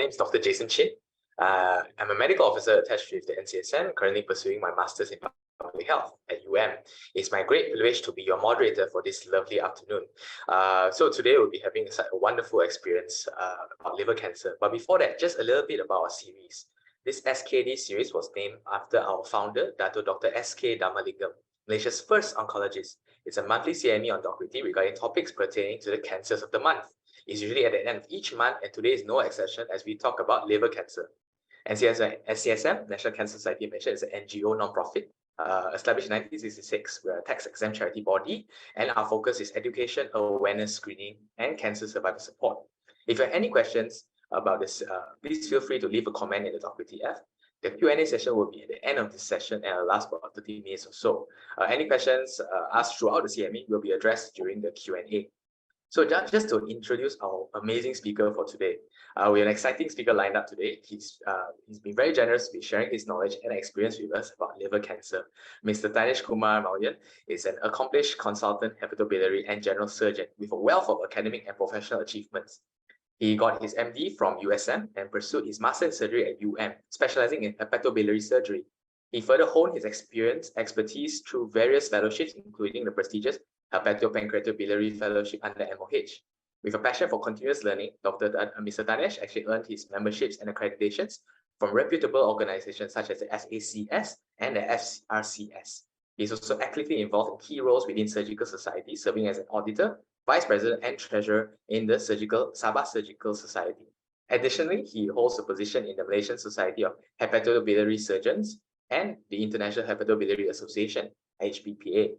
name is Dr. Jason Chin. I'm a medical officer attached with the NCSM, currently pursuing my master's in public health at It's my great privilege to be your moderator for this lovely afternoon. So today we'll be having a wonderful experience about liver cancer. But before that, just a little bit about our series. This SKD series was named after our founder, Dr. SK Dharmalingam, Malaysia's first oncologist. It's a monthly CME on Docrity regarding topics pertaining to the cancers of the month. It's usually at the end of each month, and today is no exception as we talk about liver cancer. NCSM, National Cancer Society of Malaysia, is an NGO non-profit established in 1966. We're a tax-exempt charity body, and our focus is education, awareness, screening, and cancer survivor support. If you have any questions about this, please feel free to leave a comment in the Docrity app. The Q&A session will be at the end of this session and will last for about 30 minutes or so. Any questions asked throughout the CME will be addressed during the Q&A. So just to introduce our amazing speaker for today, we have an exciting speaker lined up today. He's been very generous with sharing his knowledge and experience with us about liver cancer. Mr. Thanesh Kumar Maiyauen is an accomplished consultant, hepatobiliary, and general surgeon with a wealth of academic and professional achievements. He got his MD from USM and pursued his master in surgery at specializing in hepatobiliary surgery. He further honed his expertise through various fellowships, including the prestigious Hepatopancreatobiliary Fellowship under MOH. With a passion for continuous learning, Mr. Thanesh actually earned his memberships and accreditations from reputable organizations such as the SACS and the FRCS. He's also actively involved in key roles within surgical society, serving as an auditor, vice president, and treasurer in the Sabah Surgical Society. Additionally, he holds a position in the Malaysian Society of Hepatobiliary Surgeons and the International Hepatobiliary Association, HPPA.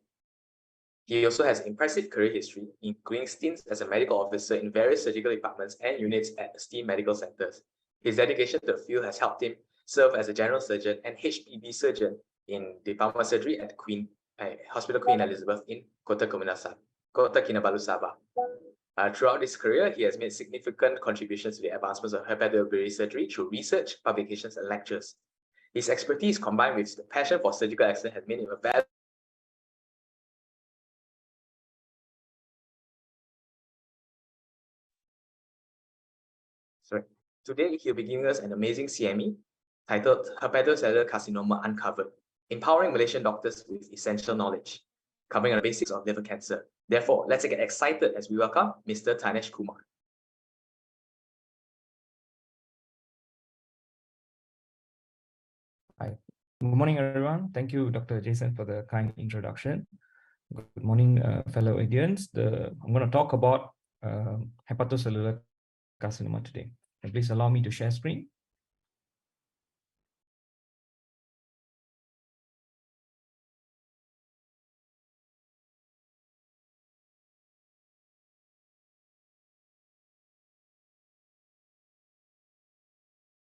He also has impressive career history, including stints as a medical officer in various surgical departments and units at esteemed medical centers. His dedication to the field has helped him serve as a general surgeon and HPB surgeon in Department of Surgery at Hospital Queen Elizabeth in Kota Kinabalu, Sabah. Throughout his career, he has made significant contributions to the advancements of hepatobiliary surgery through research, publications, and lectures. His expertise, combined with the passion for surgical excellence, has made him a valuable Today, he'll be giving us an amazing CME titled Hepatocellular Carcinoma Uncovered, Empowering Malaysian Doctors with Essential Knowledge, covering the basics of liver cancer. Therefore, let's get excited as we welcome Mr. Thanesh Kumar. Hi. Good morning, everyone. Thank you, Dr. Jason, for the kind introduction. Good morning, fellow audience. I'm going to talk about hepatocellular carcinoma today. And please allow me to share screen.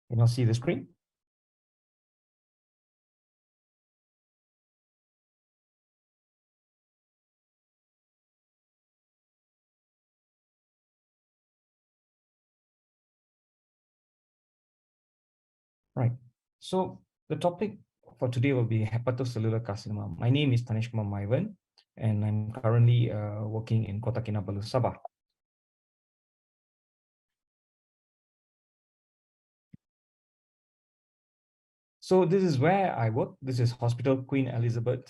Can you all see the screen? Right. So the topic for today will be hepatocellular carcinoma. My name is Thanesh Kumar Maiyauen, and I'm currently working in Kota Kinabalu, Sabah. So this is where I work. This is Hospital Queen Elizabeth,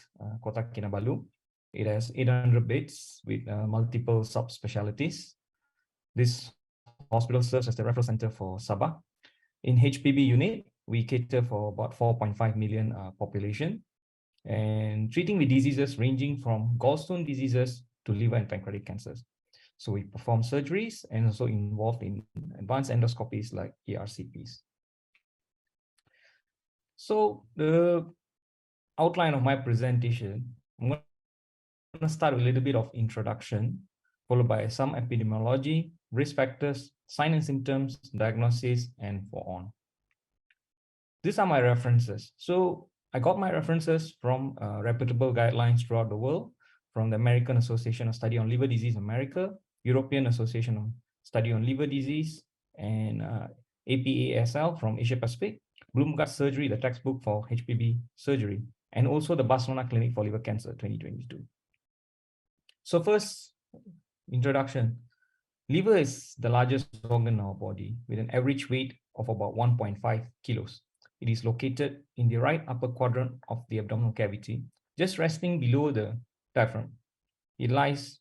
Kota Kinabalu. It has 800 beds with multiple subspecialties. This hospital serves as the referral center for Sabah. In HPB unit, we cater for about 4.5 million population and treating with diseases ranging from gallstone diseases to liver and pancreatic cancers. So we perform surgeries and also involved in advanced endoscopies like ERCPs. So the outline of my presentation, I'm going to start with a little bit of introduction, followed by some epidemiology, risk factors, signs and symptoms, diagnosis, and so on. These are my references. So I got my references from reputable guidelines throughout the world, from the American Association of Study on Liver Disease America, European Association of Study on Liver Disease, and APASL from Asia Pacific, Bloomgart Surgery, the textbook for HPB surgery, and also the Barcelona Clinic for Liver Cancer 2022. So first, introduction. Liver is the largest organ in our body with an average weight of about 1.5 kilos. It is located in the right upper quadrant of the abdominal cavity, just resting below the diaphragm. It lies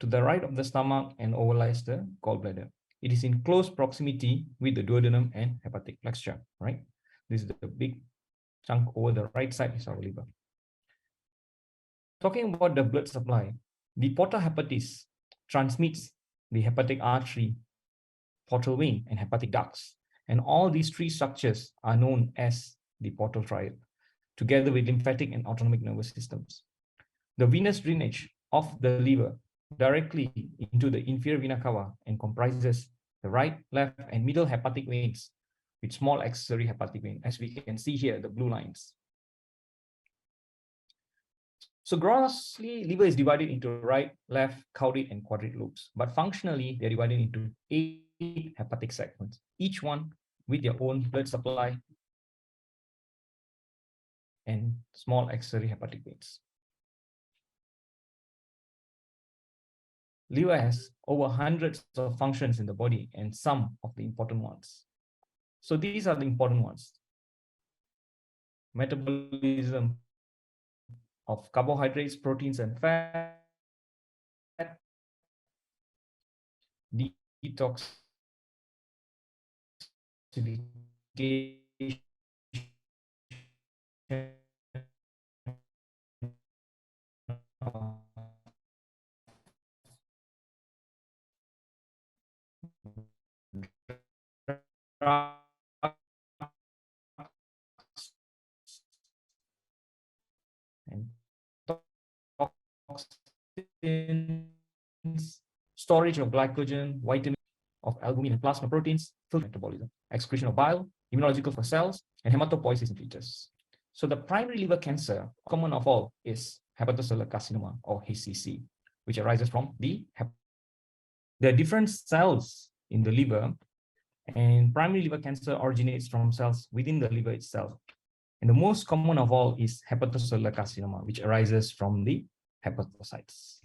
to the right of the stomach and overlies the gallbladder. It is in close proximity with the duodenum and hepatic flexure, right? This is the big chunk over the right side is our liver. Talking about the blood supply, the portal hepatis transmits the hepatic artery, portal vein, and hepatic ducts. And all these three structures are known as the portal triad, together with lymphatic and autonomic nervous systems. The venous drainage of the liver directly into the inferior vena cava and comprises the right, left, and middle hepatic veins with small accessory hepatic vein, as we can see here, the blue lines. So grossly, liver is divided into right, left, caudate, and quadrate lobes, but functionally, they're divided into 8 hepatic segments, each one with their own blood supply and small accessory hepatic veins. Liver has over hundreds of functions in the body and some of the important ones. So these are the important ones. Metabolism of carbohydrates, proteins, and fat. Detoxification and toxins, storage of glycogen, vitamin, of albumin and plasma proteins, metabolism, excretion of bile, immunological for cells, and hematopoiesis in fetus. So the primary liver cancer, common of all, is hepatocellular carcinoma, or HCC, which arises from there are different cells in the liver, and primary liver cancer originates from cells within the liver itself. And the most common of all is hepatocellular carcinoma, which arises from the hepatocytes.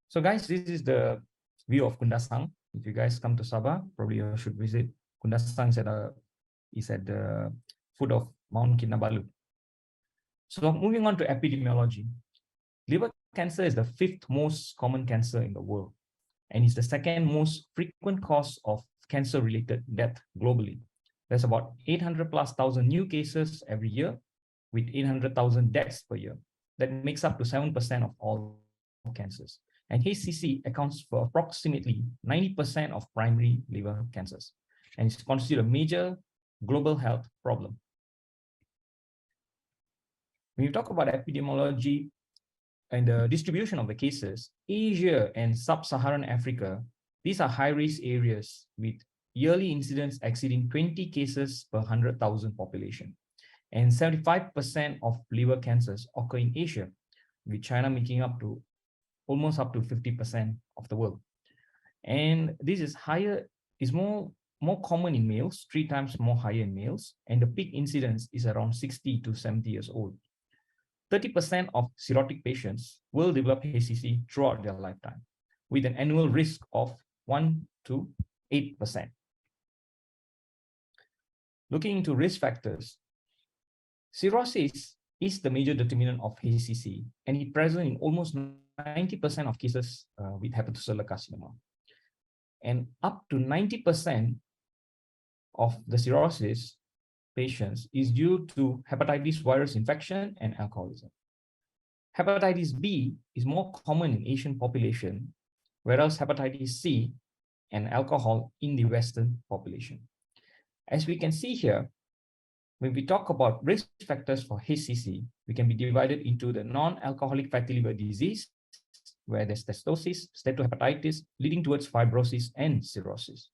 So guys, this is the view of Kundasang. If you guys come to Sabah, probably you should visit. Kundasang is at the foot of Mount Kinabalu. So moving on to epidemiology. Liver cancer is the 5th most common cancer in the world, and is the 2nd most frequent cause of cancer-related death globally. There's about 800,000+ new cases every year, with 800,000 deaths per year. That makes up to 7% of all cancers. And HCC accounts for approximately 90% of primary liver cancers, and is considered a major global health problem. When you talk about epidemiology and the distribution of the cases, Asia and sub-Saharan Africa, these are high-risk areas with yearly incidence exceeding 20 cases per 100,000 population. And 75% of liver cancers occur in Asia, with China making up to almost up to 50% of the world. And this is more common in males, 3 times more higher in males, and the peak incidence is around 60 to 70 years old. 30% of cirrhotic patients will develop HCC throughout their lifetime, with an annual risk of 1 to 8%. Looking into risk factors, cirrhosis is the major determinant of HCC, and it present in almost 90% of cases with hepatocellular carcinoma. And up to 90% of the cirrhosis patients is due to hepatitis virus infection and alcoholism. Hepatitis B is more common in Asian population, whereas hepatitis C and alcohol in the Western population. As we can see here, when we talk about risk factors for HCC, we can be divided into the non-alcoholic fatty liver disease, where there's steatosis, steatohepatitis, leading towards fibrosis and cirrhosis.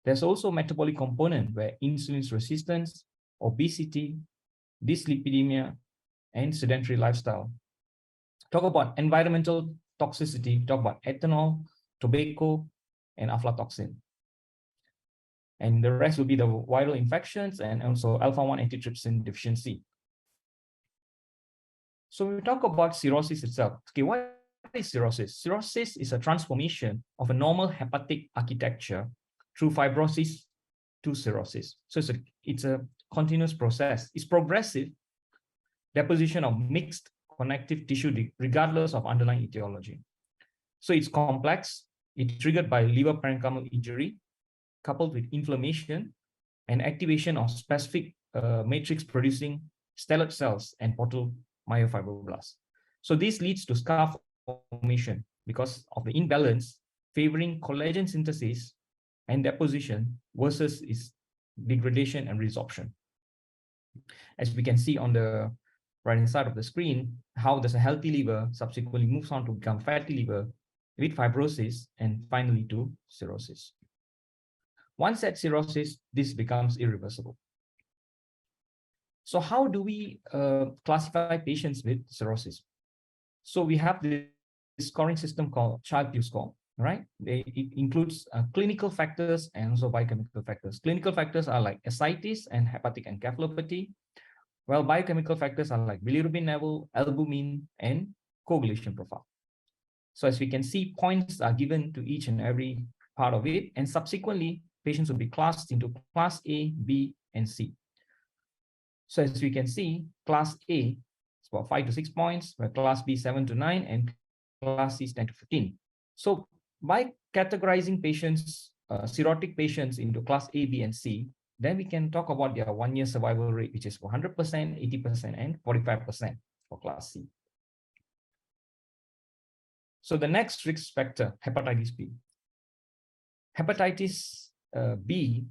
There's also a metabolic component where insulin resistance, obesity, dyslipidemia, and sedentary lifestyle. Talk about environmental toxicity, talk about ethanol, tobacco, and aflatoxin. And the rest will be the viral infections and also alpha-1 antitrypsin deficiency. So we talk about cirrhosis itself. Okay, what is cirrhosis? Cirrhosis is a transformation of a normal hepatic architecture through fibrosis to cirrhosis. So it's a continuous process. It's progressive deposition of mixed connective tissue regardless of underlying etiology. So it's complex. It's triggered by liver parenchymal injury, coupled with inflammation and activation of specific matrix-producing stellate cells and portal myofibroblasts. So this leads to scar formation because of the imbalance favoring collagen synthesis and deposition versus its degradation and resorption. As we can see on the right-hand side of the screen, how does a healthy liver subsequently moves on to become fatty liver with fibrosis and finally to cirrhosis. Once at cirrhosis, this becomes irreversible. So how do we classify patients with cirrhosis? So we have this scoring system called Child-Pugh score, right? It includes clinical factors and also biochemical factors. Clinical factors are like ascites and hepatic encephalopathy, while biochemical factors are like bilirubin level, albumin, and coagulation profile. So as we can see, points are given to each and every part of it, and subsequently, patients will be classed into class A, B, and C. So as we can see, class A is about 5 to 6 points, where class B 7 to 9, and class C is 10 to 15. So by categorizing patients, cirrhotic patients into class A, B, and C, then we can talk about their 1-year survival rate, which is 100%, 80%, and 45% for class C. So the next risk factor, hepatitis B. Hepatitis B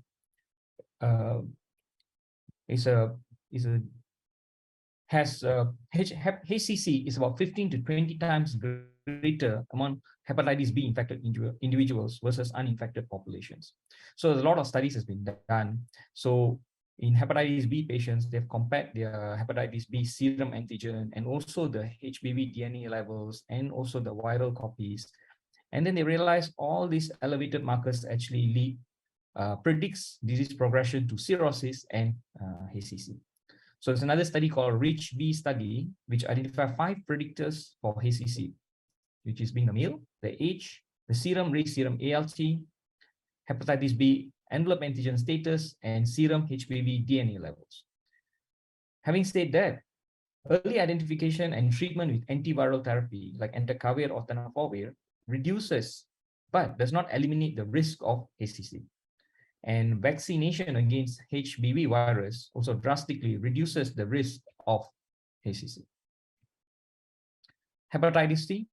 HCC is about 15 to 20 times greater among hepatitis B infected individuals versus uninfected populations. So a lot of studies has been done. So in hepatitis B patients, they've compared their hepatitis B serum antigen and also the HBV DNA levels and also the viral copies. And then they realized all these elevated markers actually predicts disease progression to cirrhosis and HCC. So there's another study called REACH-B study, which identified 5 predictors for HCC, which is being the male, the age, the serum raised serum ALT, hepatitis B envelope antigen status, and serum HBV DNA levels. Having said that, early identification and treatment with antiviral therapy like entecavir or tenofovir reduces, but does not eliminate the risk of HCC. And vaccination against HBV virus also drastically reduces the risk of HCC. Hepatitis C.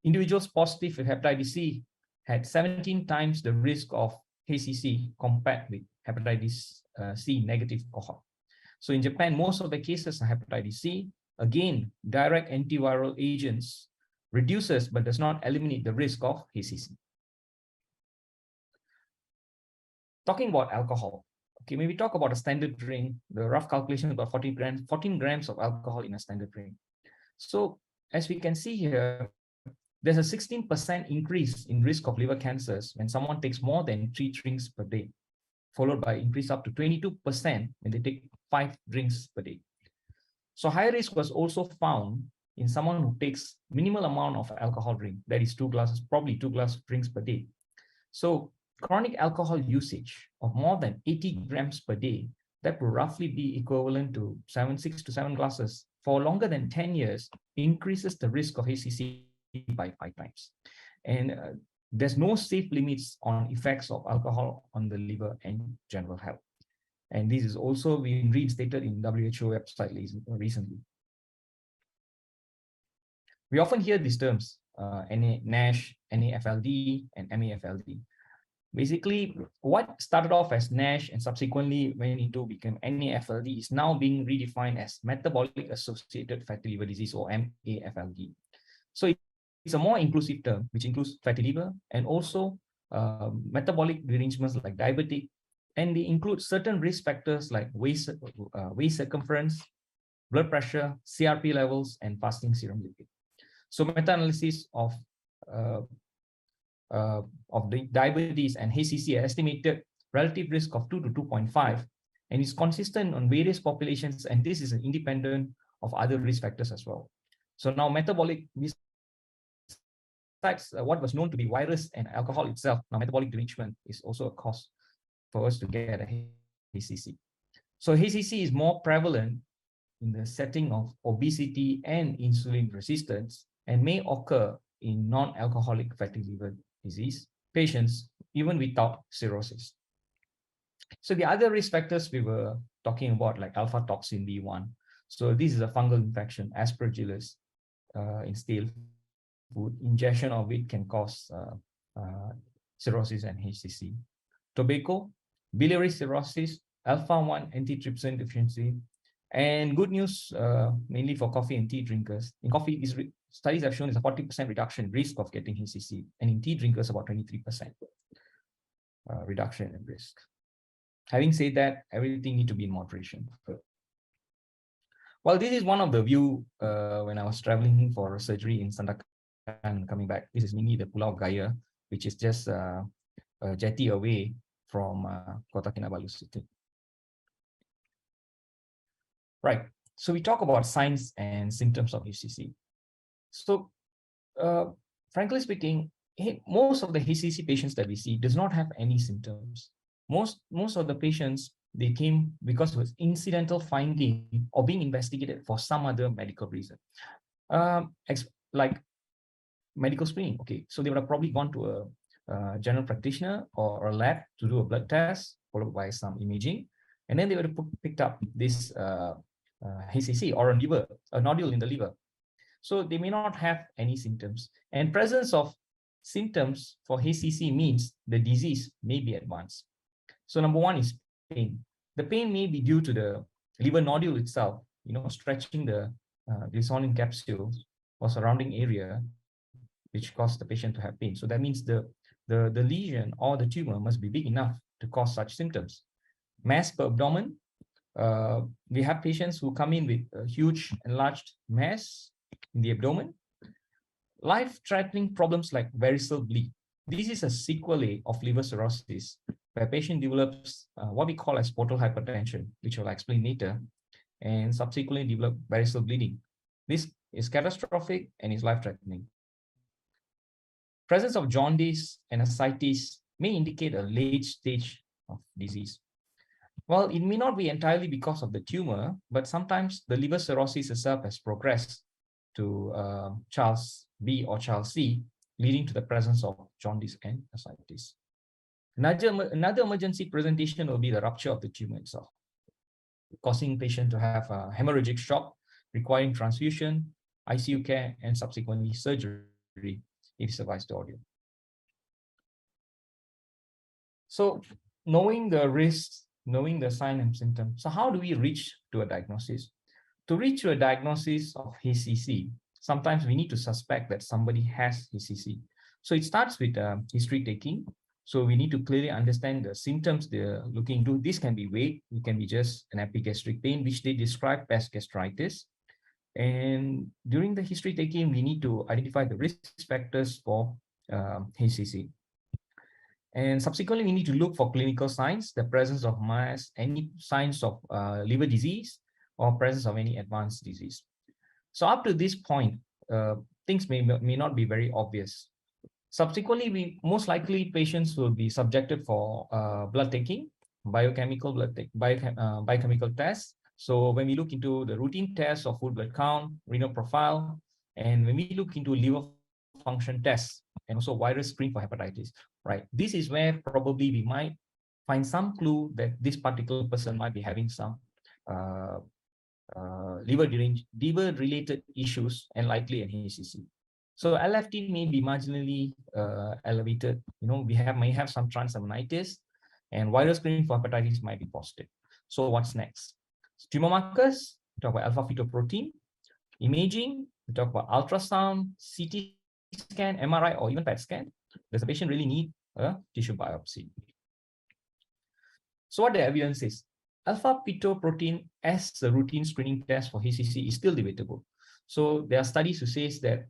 Individuals positive with hepatitis C had 17 times the risk of HCC compared with hepatitis C negative cohort. So in Japan, most of the cases are hepatitis C. Again, direct antiviral agents reduces but does not eliminate the risk of HCC. Talking about alcohol, okay, maybe talk about a standard drink. The rough calculation is about 14 grams of alcohol in a standard drink. So as we can see here, there's a 16% increase in risk of liver cancers when someone takes more than 3 drinks per day, followed by increase up to 22% when they take 5 drinks per day. So high risk was also found in someone who takes minimal amount of alcohol drink, that is 2 glasses, probably 2 glasses drinks per day. So chronic alcohol usage of more than 80 grams per day, that will roughly be equivalent to 6 to 7 glasses for longer than 10 years, increases the risk of HCC by 5 times. And there's no safe limits on effects of alcohol on the liver and general health. And this is also being reinstated in WHO website recently. We often hear these terms, NASH, NAFLD, and MAFLD. Basically, what started off as NASH and subsequently went into became NAFLD is now being redefined as metabolic associated fatty liver disease, or MAFLD. So it's a more inclusive term, which includes fatty liver and also metabolic derangements like diabetic, and they include certain risk factors like waist circumference, blood pressure, CRP levels, and fasting serum lipid. So meta-analysis of the diabetes and HCC estimated relative risk of 2 to 2.5, and is consistent on various populations, and this is independent of other risk factors as well. So now metabolic risk besides what was known to be virus and alcohol itself, now metabolic derangement is also a cause for us to get a HCC. So HCC is more prevalent in the setting of obesity and insulin resistance and may occur in non-alcoholic fatty liver disease patients even without cirrhosis. So the other risk factors we were talking about, like alpha toxin B1. So this is a fungal infection, aspergillus in stale food. Ingestion of it can cause cirrhosis and HCC. Tobacco, biliary cirrhosis, alpha-1 antitrypsin deficiency, and good news mainly for coffee and tea drinkers. In coffee, these studies have shown is a 40% reduction in risk of getting HCC, and in tea drinkers about 23% reduction in risk. Having said that, everything need to be in moderation. Well, this is one of the view when I was traveling for surgery in Sandakan coming back. This is mainly the Pulau Gaya, which is just a jetty away from Kota Kinabalu City. Right. So we talk about signs and symptoms of HCC. So frankly speaking, most of the HCC patients that we see does not have any symptoms. Most of the patients, they came because it was incidental finding or being investigated for some other medical reason. Like medical screening. Okay, so they would have probably gone to a general practitioner or a lab to do a blood test, followed by some imaging. And then they would have picked up this HCC or a nodule in the liver. So they may not have any symptoms. And presence of symptoms for HCC means the disease may be advanced. So number one is pain. The pain may be due to the liver nodule itself, stretching the glycerol capsule or surrounding area, which caused the patient to have pain. So that means the lesion or the tumor must be big enough to cause such symptoms. Mass per abdomen. We have patients who come in with a huge enlarged mass in the abdomen. Life-threatening problems like variceal bleed. This is a sequelae of liver cirrhosis, where a patient develops what we call as portal hypertension, which I'll explain later, and subsequently develop variceal bleeding. This is catastrophic and is life-threatening. Presence of jaundice and ascites may indicate a late stage of disease. Well, it may not be entirely because of the tumor, but sometimes the liver cirrhosis itself has progressed to Charles B or Charles C, leading to the presence of jaundice and ascites. Another emergency presentation will be the rupture of the tumor itself, causing patient to have a hemorrhagic shock, requiring transfusion, ICU care, and subsequently surgery if he survives the ordeal. So knowing the risks, knowing the sign and symptoms, so how do we reach to a diagnosis? To reach to a diagnosis of HCC, sometimes we need to suspect that somebody has HCC. So it starts with history taking. So we need to clearly understand the symptoms they're looking into. This can be weight, it can be just an epigastric pain, which they describe as gastritis. And during the history taking, we need to identify the risk factors for HCC. And subsequently, we need to look for clinical signs, the presence of mass, any signs of liver disease, or presence of any advanced disease. So up to this point, things may not be very obvious. Subsequently, most likely patients will be subjected for blood taking, biochemical tests. So when we look into the routine tests of full blood count, renal profile, and when we look into liver function tests, and also virus screen for hepatitis, right? This is where probably we might find some clue that this particular person might be having some liver-related issues and likely an HCC. So LFT may be marginally elevated. We may have some transaminitis, and virus screening for hepatitis might be positive. So what's next? Tumor markers, we talk about alpha-fetoprotein. Imaging, we talk about ultrasound, CT scan, MRI, or even PET scan. Does the patient really need a tissue biopsy? So what the evidence is? Alpha-fetoprotein as a routine screening test for HCC is still debatable. So there are studies who say that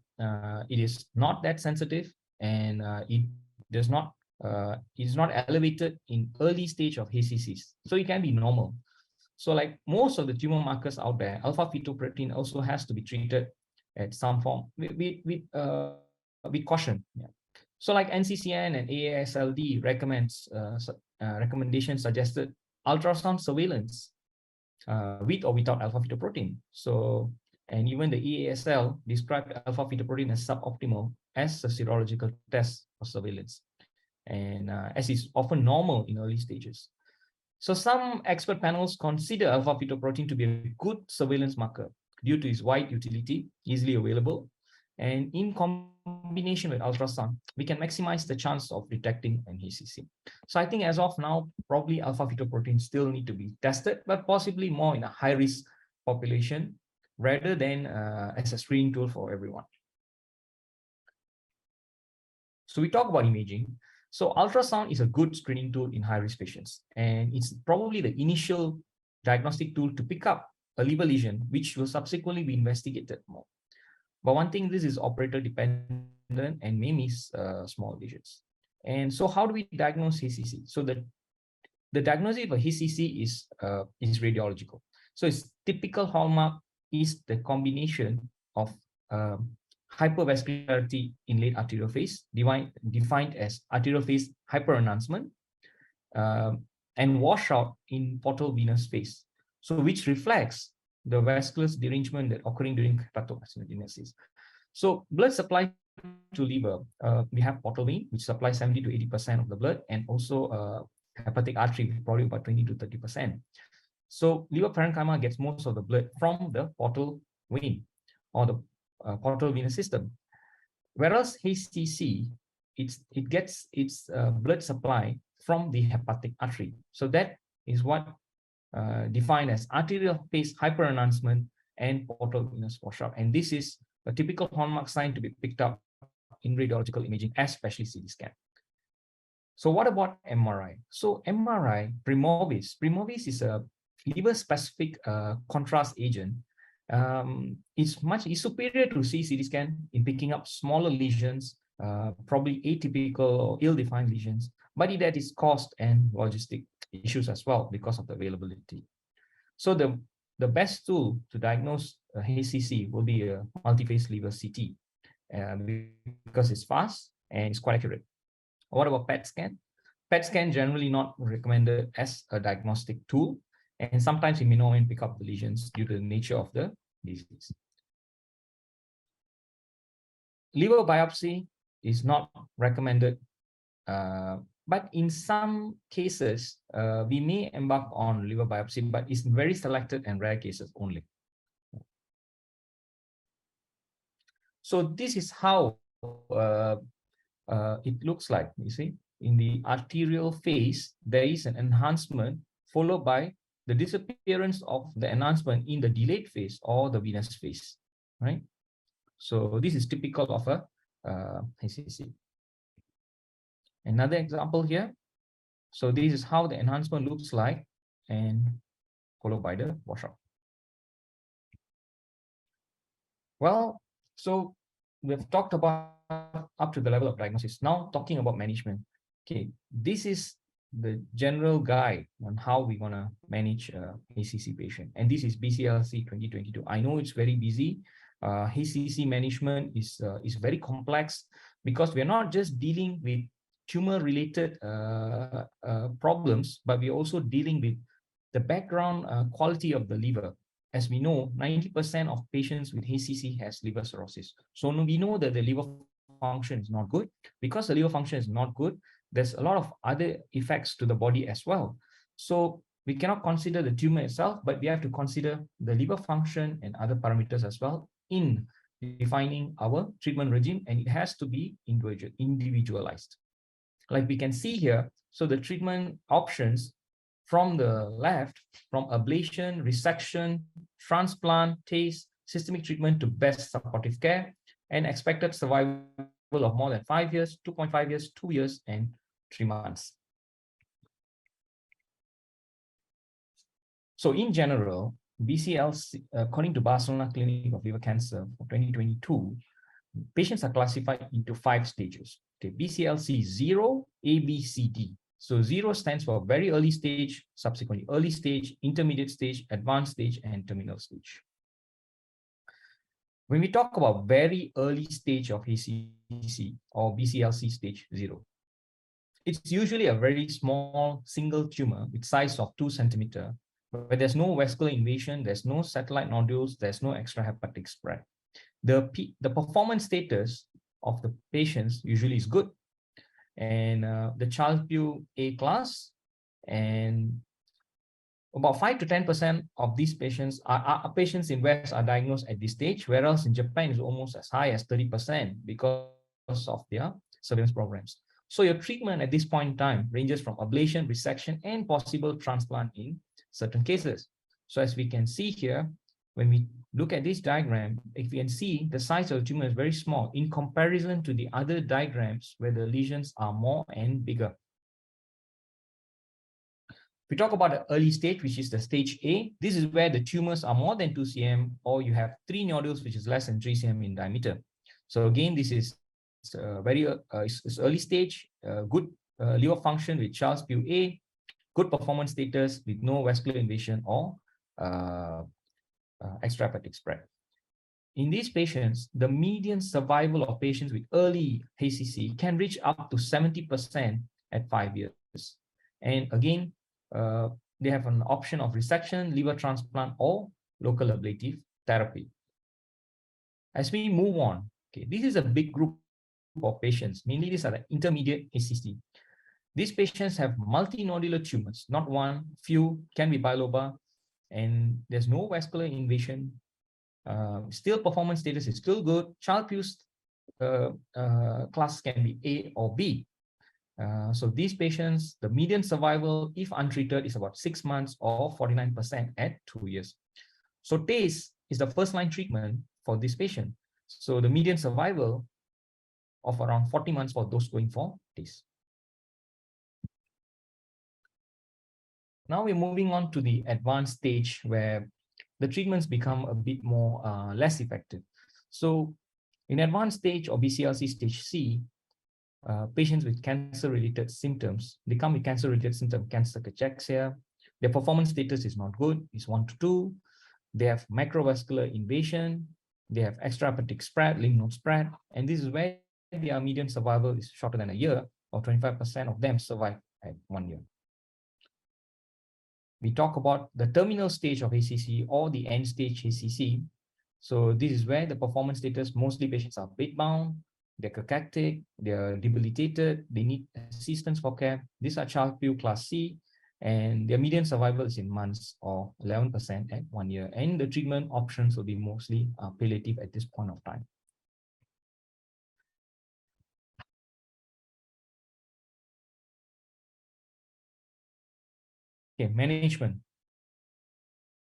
it is not that sensitive, and it is not elevated in early stage of HCCs. So it can be normal. So like most of the tumor markers out there, alpha-fetoprotein also has to be treated at some form with with caution. Yeah. So like NCCN and AASLD recommendations suggested ultrasound surveillance with or without alpha-fetoprotein. So, and even the EASL described alpha-fetoprotein as suboptimal as a serological test for surveillance, and as is often normal in early stages. So some expert panels consider alpha-fetoprotein to be a good surveillance marker due to its wide utility, easily available, and in combination with ultrasound, we can maximize the chance of detecting an HCC. So I think as of now, probably alpha-fetoprotein still need to be tested, but possibly more in a high-risk population rather than as a screening tool for everyone. So we talk about imaging. So ultrasound is a good screening tool in high-risk patients, and it's probably the initial diagnostic tool to pick up a liver lesion, which will subsequently be investigated more. But one thing, this is operator dependent and may miss small lesions. And so how do we diagnose HCC? So the diagnosis of a HCC is radiological. So its typical hallmark is the combination of hypervascularity in late arterial phase, defined as arterial phase hyperenhancement, and washout in portal venous phase. So which reflects the vascular derangement that occurring during hepatocarcinogenesis. So blood supply to liver, we have portal vein, which supplies 70 to 80% of the blood, and also hepatic artery, probably about 20 to 30%. So liver parenchyma gets most of the blood from the portal vein or the portal venous system. Whereas HCC, it gets its blood supply from the hepatic artery. So that is what defined as arterial phase hyperenhancement and portal venous washout. And this is a typical hallmark sign to be picked up in radiological imaging, especially CT scan. So what about MRI? So MRI, Primovis is a liver-specific contrast agent. It's superior to CT scan in picking up smaller lesions, probably atypical or ill-defined lesions, but that is cost and logistic issues as well because of the availability. So the best tool to diagnose a HCC will be a multi-phase liver CT because it's fast and it's quite accurate. What about PET scan? PET scan generally not recommended as a diagnostic tool, and sometimes you may not even pick up the lesions due to the nature of the disease. Liver biopsy is not recommended, but in some cases, we may embark on liver biopsy, but it's very selected and rare cases only. So this is how it looks like. You see, in the arterial phase, there is an enhancement followed by the disappearance of the enhancement in the delayed phase or the venous phase, right? So this is typical of a HCC. Another example here. So this is how the enhancement looks like, and followed by the washout. Well, so we've talked about up to the level of diagnosis. Now talking about management. Okay, this is the general guide on how we want to manage HCC patient. And this is BCLC 2022. I know it's very busy. HCC management is very complex because we're not just dealing with tumor-related problems, but we're also dealing with the background quality of the liver. As we know, 90% of patients with HCC has liver cirrhosis. So we know that the liver function is not good. Because the liver function is not good, there's a lot of other effects to the body as well. So we cannot consider the tumor itself, but we have to consider the liver function and other parameters as well in defining our treatment regime, and it has to be individualized. Like we can see here, so the treatment options from the left, from ablation, resection, transplant, TACE, systemic treatment to best supportive care, and expected survival of more than 5 years, 2.5 years, 2 years, and 3 months. So in general, BCLC, according to Barcelona Clinic of Liver Cancer for 2022, patients are classified into 5 stages. Okay, BCLC 0, A, B, C, D. So 0 stands for very early stage, subsequently early stage, intermediate stage, advanced stage, and terminal stage. When we talk about very early stage of ACC or BCLC stage 0, it's usually a very small single tumor with size of 2 centimeter, where there's no vascular invasion, there's no satellite nodules, there's no extrahepatic spread. The performance status of the patients usually is good, and the Child-Pugh A class, and about 5 to 10% of these patients are patients in West are diagnosed at this stage, whereas in Japan is almost as high as 30% because of their surveillance programs. So your treatment at this point in time ranges from ablation, resection, and possible transplant in certain cases. So as we can see here, when we look at this diagram, if we can see the size of the tumor is very small in comparison to the other diagrams where the lesions are more and bigger. We talk about the early stage, which is the stage A. This is where the tumors are more than 2 cm, or you have 3 nodules, which is less than 3 cm in diameter. So again, this is very early stage, good liver function with Child-Pugh A, good performance status with no vascular invasion or extrahepatic spread. In these patients, the median survival of patients with early ACC can reach up to 70% at 5 years. And again, they have an option of resection, liver transplant, or local ablative therapy. As we move on, okay, this is a big group of patients. Mainly these are the intermediate ACC. These patients have multinodular tumors, not one, few, can be bilobar, and there's no vascular invasion. Still performance status is still good. Child-Pugh's class can be A or B. So these patients, the median survival, if untreated, is about 6 months or 49% at 2 years. So TACE is the first line treatment for this patient. So the median survival of around 40 months for those going for TACE. Now we're moving on to the advanced stage where the treatments become a bit more less effective. So in advanced stage or BCLC stage C, patients with cancer-related symptoms, they come with cancer-related symptoms, cancer cachexia. Their performance status is not good, it's 1 to 2. They have macrovascular invasion, they have extrahepatic spread, lymph node spread, and this is where their median survival is shorter than a year, or 25% of them survive at 1 year. We talk about the terminal stage of ACC or the end stage ACC. So this is where the performance status, mostly patients are bedbound, they're cachectic, they're debilitated, they need assistance for care. These are Child-Pugh class C, and their median survival is in months or 11% at 1 year. And the treatment options will be mostly palliative at this point of time. Okay, management.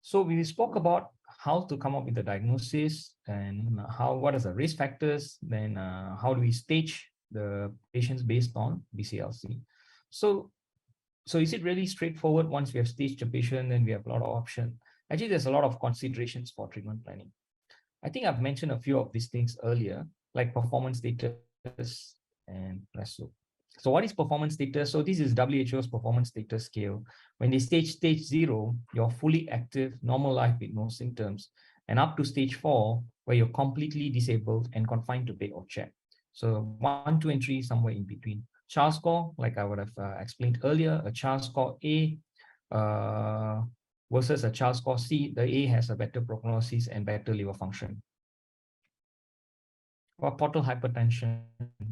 So we spoke about how to come up with the diagnosis and what are the risk factors, then how do we stage the patients based on BCLC. So is it really straightforward? Once we have staged the patient, then we have a lot of options. Actually, there's a lot of considerations for treatment planning. I think I've mentioned a few of these things earlier, like performance status and RESO. So what is performance status? So this is WHO's performance status scale. When they stage 0, you're fully active, normal life with no symptoms, and up to stage 4, where you're completely disabled and confined to bed or chair. So 1, 2, and 3, somewhere in between. Child score, like I would have explained earlier, a child score A versus a child score C, the A has a better prognosis and better liver function. Or portal hypertension,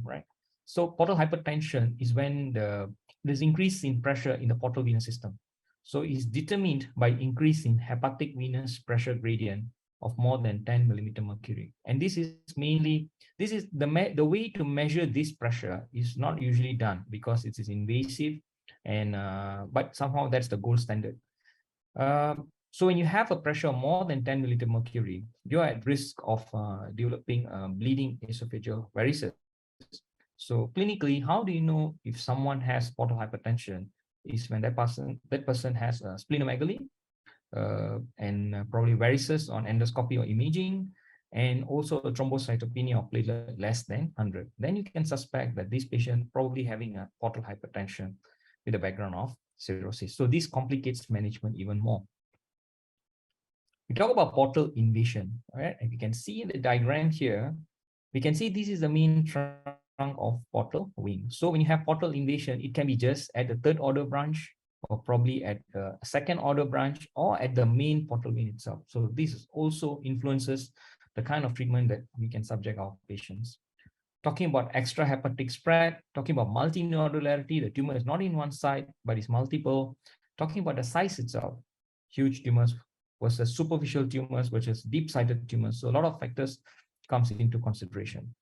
right? So portal hypertension is when there's increase in pressure in the portal venous system. So it's determined by increase in hepatic venous pressure gradient of more than 10 millimeter mercury. And this is mainly, the way to measure this pressure is not usually done because it is invasive, and but somehow that's the gold standard. So when you have a pressure more than 10 millimeter mercury, you're at risk of developing bleeding esophageal varices. So clinically, how do you know if someone has portal hypertension? Is when that person has a splenomegaly and probably varices on endoscopy or imaging, and also a thrombocytopenia or platelet less than 100. Then you can suspect that this patient probably having a portal hypertension with a background of cirrhosis. So this complicates management even more. We talk about portal invasion, right? And we can see in the diagram here, we can see this is the main trunk of portal wing. So when you have portal invasion, it can be just at the third order branch, or probably at the second order branch, or at the main portal wing itself. So this also influences the kind of treatment that we can subject our patients. Talking about extrahepatic spread, talking about multinodularity, the tumor is not in one side, but is multiple. Talking about the size itself, huge tumors versus superficial tumors versus deep-sided tumors. So a lot of factors comes into consideration.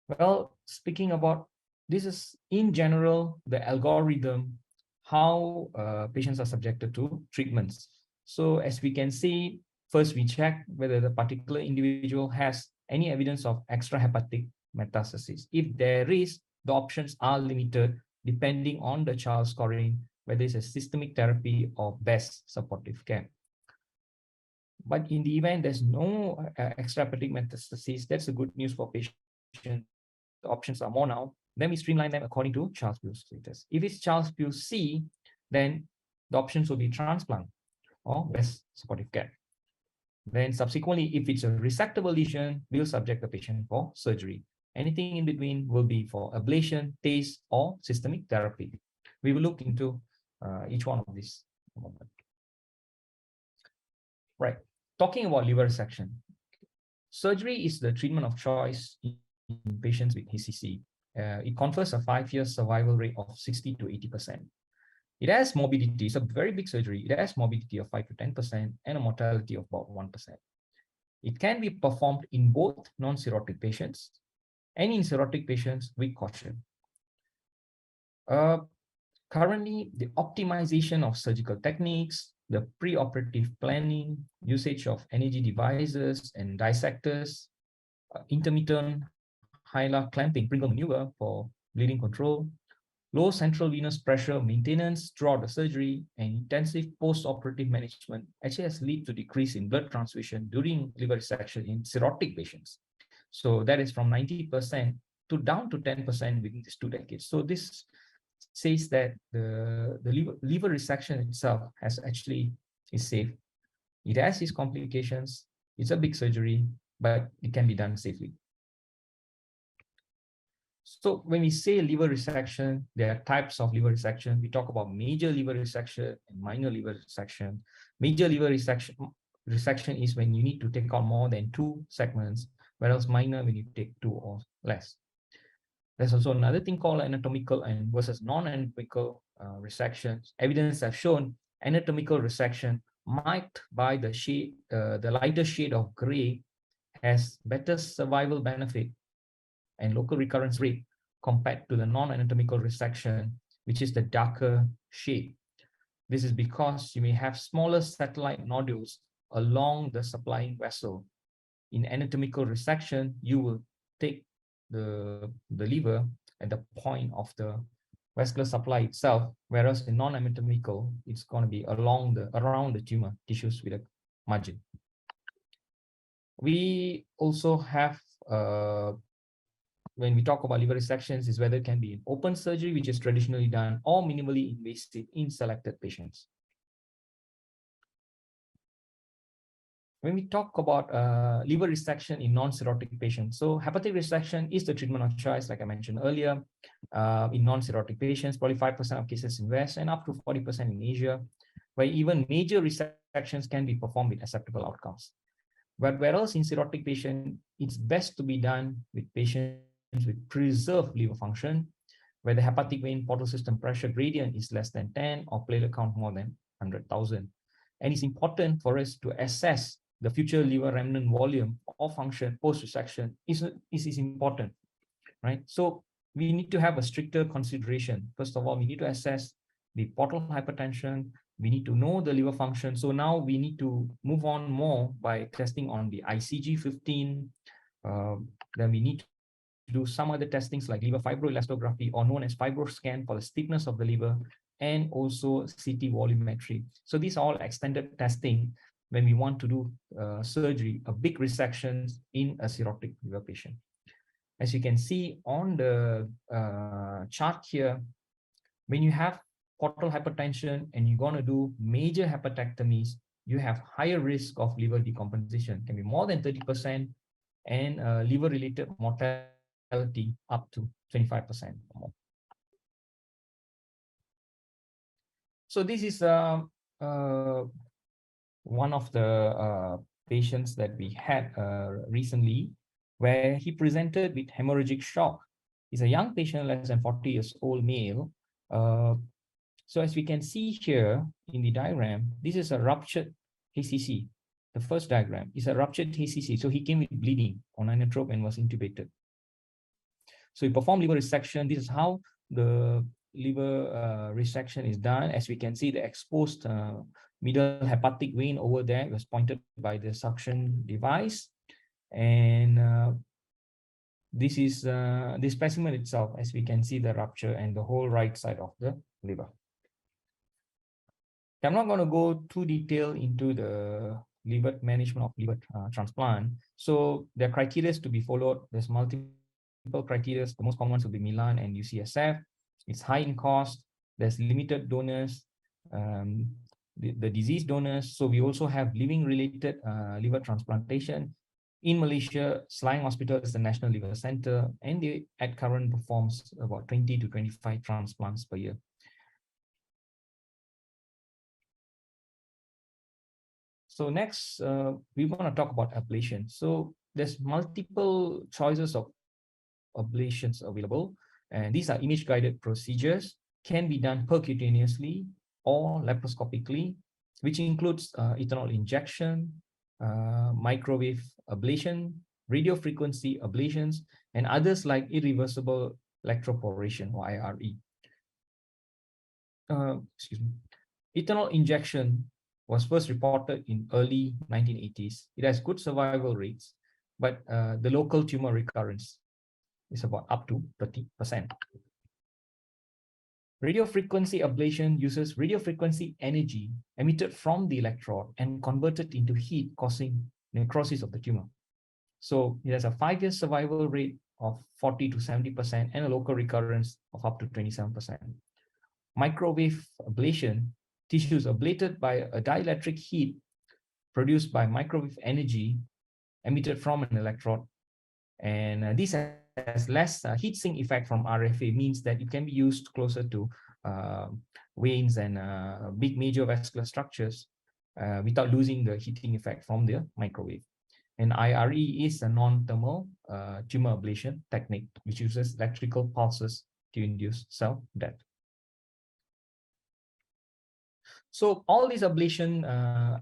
Well, speaking about this is in general, the algorithm, how patients are subjected to treatments. So as we can see, first we check whether the particular individual has any evidence of extrahepatic metastasis. If there is, the options are limited depending on the child scoring, whether it's a systemic therapy or best supportive care. But in the event there's no extrahepatic metastasis, that's a good news for patients. The options are more now. Then we streamline them according to Charles-Pugh status. If it's Charles-Pugh C, then the options will be transplant or best supportive care. Then subsequently, if it's a resectable lesion, we'll subject the patient for surgery. Anything in between will be for ablation, TACE, or systemic therapy. We will look into each one of these in a moment. Right. Talking about liver resection. Surgery is the treatment of choice in patients with HCC. It confers a 5-year survival rate of 60 to 80%. It has morbidity. It's a very big surgery. It has morbidity of 5 to 10% and a mortality of about 1%. It can be performed in both non-cirrhotic patients and in cirrhotic patients with caution. Currently, the optimization of surgical techniques, the preoperative planning, usage of energy devices and dissectors, intermittent hilar clamping, Pringle maneuver for bleeding control, low central venous pressure maintenance throughout the surgery, and intensive post-operative management actually has led to decrease in blood transfusion during liver resection in cirrhotic patients. So that is from 90% to down to 10% within these 2 decades. So this says that the liver resection itself is safe. It has its complications. It's a big surgery, but it can be done safely. So when we say liver resection, there are types of liver resection. We talk about major liver resection and minor liver resection. Major liver resection is when you need to take out more than 2 segments, whereas minor when you take 2 or less. There's also another thing called anatomical and versus non-anatomical resections. Evidence have shown anatomical resection marked by the lighter shade of gray has better survival benefit and local recurrence rate compared to the non-anatomical resection, which is the darker shade. This is because you may have smaller satellite nodules along the supplying vessel. In anatomical resection, you will take the liver at the point of the vascular supply itself, whereas in non-anatomical, it's going to be around the tumor tissues with a margin. We also have when we talk about liver resections is whether it can be in open surgery, which is traditionally done, or minimally invasive in selected patients. When we talk about liver resection in non-cirrhotic patients, so hepatic resection is the treatment of choice, like I mentioned earlier, in non-cirrhotic patients, probably 5% of cases in West and up to 40% in Asia, where even major resections can be performed with acceptable outcomes. But whereas in cirrhotic patient, it's best to be done with patients with preserved liver function, where the hepatic vein portal system pressure gradient is less than 10 or platelet count more than 100,000. And it's important for us to assess the future liver remnant volume or function post-resection is important, right? So we need to have a stricter consideration. First of all, we need to assess the portal hypertension. We need to know the liver function. So now we need to move on more by testing on the ICG-15. Then we need to do some other testings like liver fibroelastography, or known as fibroscan for the stiffness of the liver, and also CT volumetry. So these are all extended testing when we want to do surgery, a big resection in a cirrhotic liver patient. As you can see on the chart here, when you have portal hypertension and you're going to do major hepatectomies, you have higher risk of liver decomposition, can be more than 30%, and liver-related mortality up to 25% or more. So this is one of the patients that we had recently, where he presented with hemorrhagic shock. He's a young patient, less than 40 years old male. So as we can see here in the diagram, this is a ruptured HCC. The first diagram is a ruptured HCC. So he came with bleeding on inotrope and was intubated. So we performed liver resection. This is how the liver resection is done. As we can see, the exposed middle hepatic vein over there was pointed by the suction device. And this is the specimen itself, as we can see the rupture and the whole right side of the liver. I'm not going to go too detailed into the liver management of liver transplant. So there are criteria to be followed. There's multiple criteria. The most common ones will be Milan and UCSF. It's high in cost. There's limited donors, the disease donors. So we also have living-related liver transplantation. In Malaysia, Selayang Hospital is the National Liver Center, and they at current performs about 20 to 25 transplants per year. So next, we want to talk about ablation. So there's multiple choices of ablations available, and these are image-guided procedures, can be done percutaneously or laparoscopically, which includes ethanol injection, microwave ablation, radiofrequency ablations, and others like irreversible electroporation or IRE. Excuse me. Ethanol injection was first reported in early 1980s. It has good survival rates, but the local tumor recurrence is about up to 30%. Radiofrequency ablation uses radiofrequency energy emitted from the electrode and converted into heat, causing necrosis of the tumor. So it has a 5-year survival rate of 40 to 70% and a local recurrence of up to 27%. Microwave ablation, tissues ablated by a dielectric heat produced by microwave energy emitted from an electrode. And this has less heat sink effect from RFA, means that it can be used closer to veins and big major vascular structures without losing the heating effect from the microwave. And IRE is a non-thermal tumor ablation technique, which uses electrical pulses to induce cell death. So all these ablation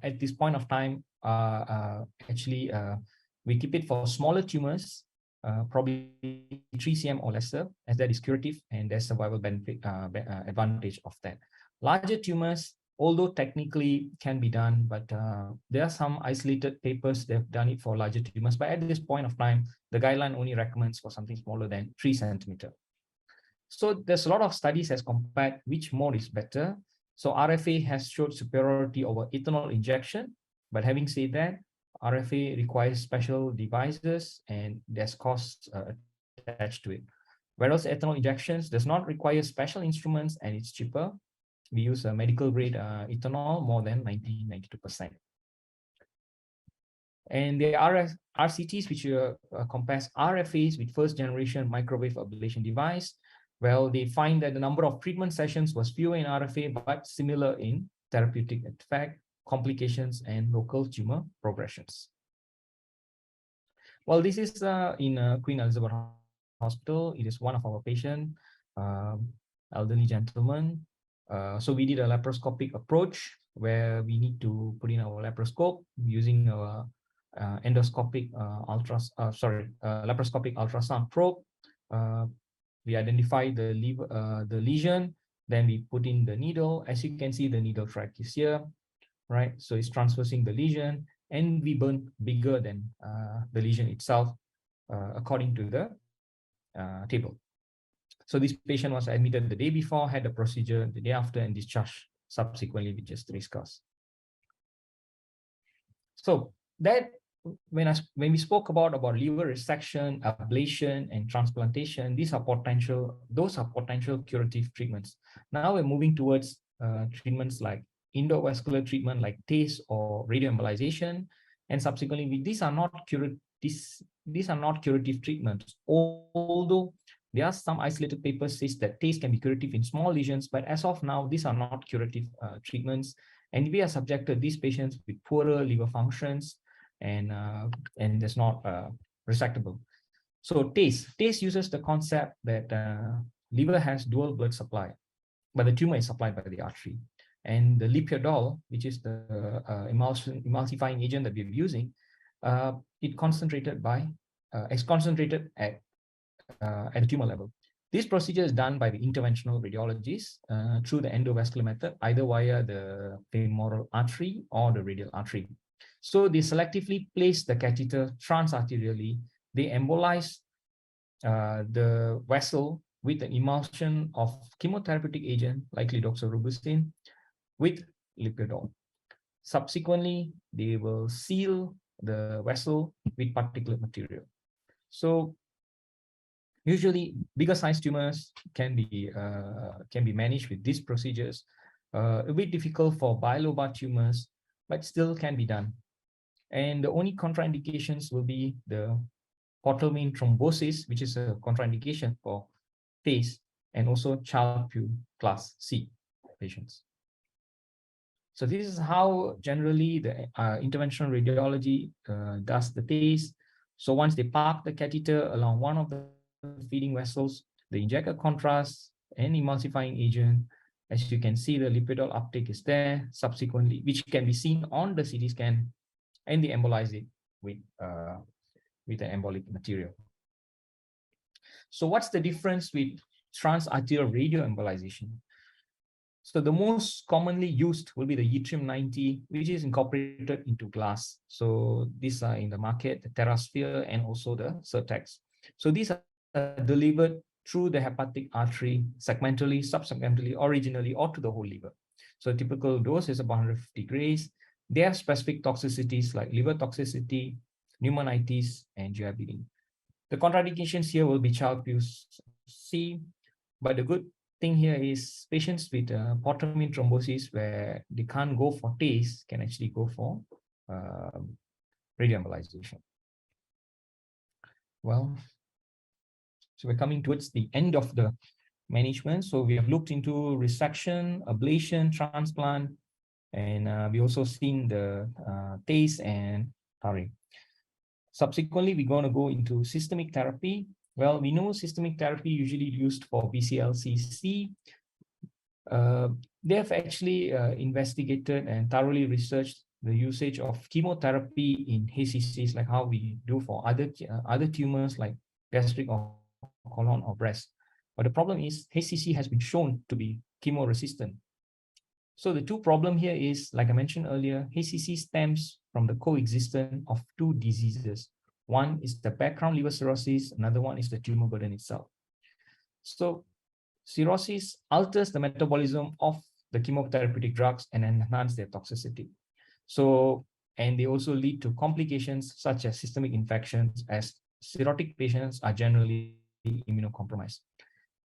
at this point of time actually we keep it for smaller tumors, probably 3 cm or lesser, as that is curative and there's survival benefit advantage of that. Larger tumors, although technically can be done, but there are some isolated papers that have done it for larger tumors. But at this point of time, the guideline only recommends for something smaller than 3 centimeters. So there's a lot of studies as compared which mode is better. So RFA has showed superiority over ethanol injection, but having said that, RFA requires special devices and there's costs attached to it. Whereas ethanol injections does not require special instruments and it's cheaper. We use a medical grade ethanol more than 92%. And the RCTs, which compares RFAs with first generation microwave ablation device, well, they find that the number of treatment sessions was fewer in RFA, but similar in therapeutic effect, complications, and local tumor progressions. Well, this is in Queen Elizabeth Hospital. It is one of our patients, elderly gentleman. So we did a laparoscopic approach where we need to put in our laparoscope using our endoscopic laparoscopic ultrasound probe. We identify the lesion, then we put in the needle. As you can see, the needle track is here, right? So it's transversing the lesion, and we burn bigger than the lesion itself, according to the table. So this patient was admitted the day before, had the procedure the day after, and discharged subsequently, we just discussed. So that when we spoke about liver resection, ablation, and transplantation, those are potential curative treatments. Now we're moving towards treatments like endovascular treatment like TACE or radioembolization, and subsequently, these are not curative treatments. Although there are some isolated papers says that TACE can be curative in small lesions, but as of now, these are not curative treatments, and we are subjected these patients with poorer liver functions, and that's not resectable. So TACE uses the concept that liver has dual blood supply, but the tumor is supplied by the artery. And the lipiodol, which is the emulsifying agent that we're using, it's concentrated at the tumor level. This procedure is done by the interventional radiologists through the endovascular method, either via the femoral artery or the radial artery. So they selectively place the catheter transarterially. They embolize the vessel with an emulsion of chemotherapeutic agent, likely doxorubicin, with lipiodol. Subsequently, they will seal the vessel with particulate material. So usually, bigger size tumors can be managed with these procedures. A bit difficult for bilobar tumors, but still can be done. And the only contraindications will be the portal vein thrombosis, which is a contraindication for TACE, and also Child-Pugh class C patients. So this is how generally the interventional radiology does the TACE. So once they park the catheter along one of the feeding vessels, they inject a contrast and emulsifying agent. As you can see, the lipiodol uptake is there subsequently, which can be seen on the CT scan, and they embolize it with the embolic material. So what's the difference with transarterial radioembolization? So the most commonly used will be the yttrium-90, which is incorporated into glass. So these are in the market, the TerraSphere and also the Certex. So these are delivered through the hepatic artery segmentally, subsegmentally, originally, or to the whole liver. So typical dose is about 150 grays. They have specific toxicities like liver toxicity, pneumonitis, and GI bleeding. The contraindications here will be Child-Pugh C, but the good thing here is patients with portal vein thrombosis where they can't go for TACE can actually go for radioembolization. Well, so we're coming towards the end of the management. So we have looked into resection, ablation, transplant, and we also seen the TACE and TARI. Subsequently, we're going to go into systemic therapy. Well, we know systemic therapy usually used for BCLCC. They have actually investigated and thoroughly researched the usage of chemotherapy in HCCs, like how we do for other tumors like gastric or colon or breast. But the problem is HCC has been shown to be chemo-resistant. So the two problem here is, like I mentioned earlier, HCC stems from the coexistence of two diseases. One is the background liver cirrhosis, another one is the tumor burden itself. So cirrhosis alters the metabolism of the chemotherapeutic drugs and enhance their toxicity. So, and they also lead to complications such as systemic infections, as cirrhotic patients are generally immunocompromised.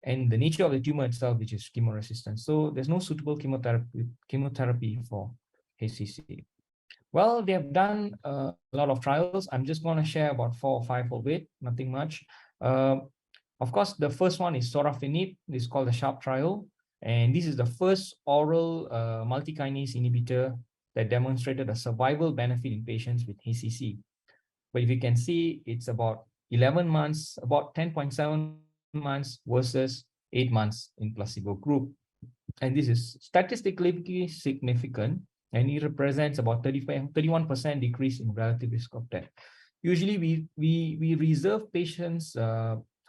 And the nature of the tumor itself, which is chemo-resistant. So there's no suitable chemotherapy for HCC. Well, they have done a lot of trials. I'm just going to share about 4 or 5 of it, nothing much. Of course, the first one is sorafenib. This is called the SHARP trial. And this is the first oral multikinase inhibitor that demonstrated a survival benefit in patients with HCC. But if you can see, it's about 11 months, about 10.7 months versus 8 months in placebo group. And this is statistically significant, and it represents about 31% decrease in relative risk of death. Usually we reserve patients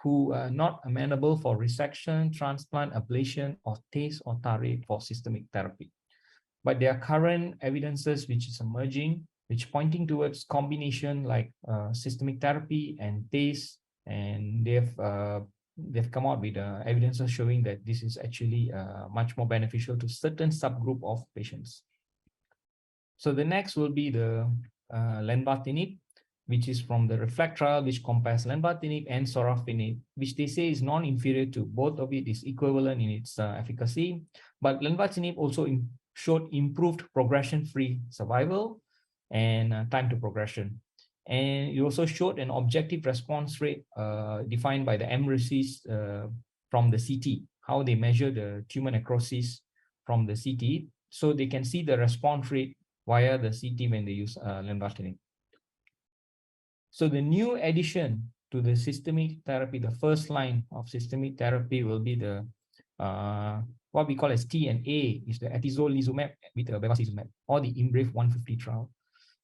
who are not amenable for resection, transplant, ablation, or TACE or TARI for systemic therapy. But there are current evidences which is emerging, which pointing towards combination like systemic therapy and TACE, and they've come out with evidence showing that this is actually much more beneficial to certain subgroup of patients. So the next will be the lenvatinib, which is from the REFLECT trial, which compares lenvatinib and sorafenib, which they say is non-inferior to both of it, is equivalent in its efficacy. But lenvatinib also showed improved progression-free survival and time to progression. And it also showed an objective response rate defined by the MRECs from the CT, how they measure the tumor necrosis from the CT. So they can see the response rate via the CT when they use lenvatinib. So the new addition to the systemic therapy, the first line of systemic therapy will be the what we call as T and A, is the atezolizumab with bevacizumab, or the IMbrave 150 trial.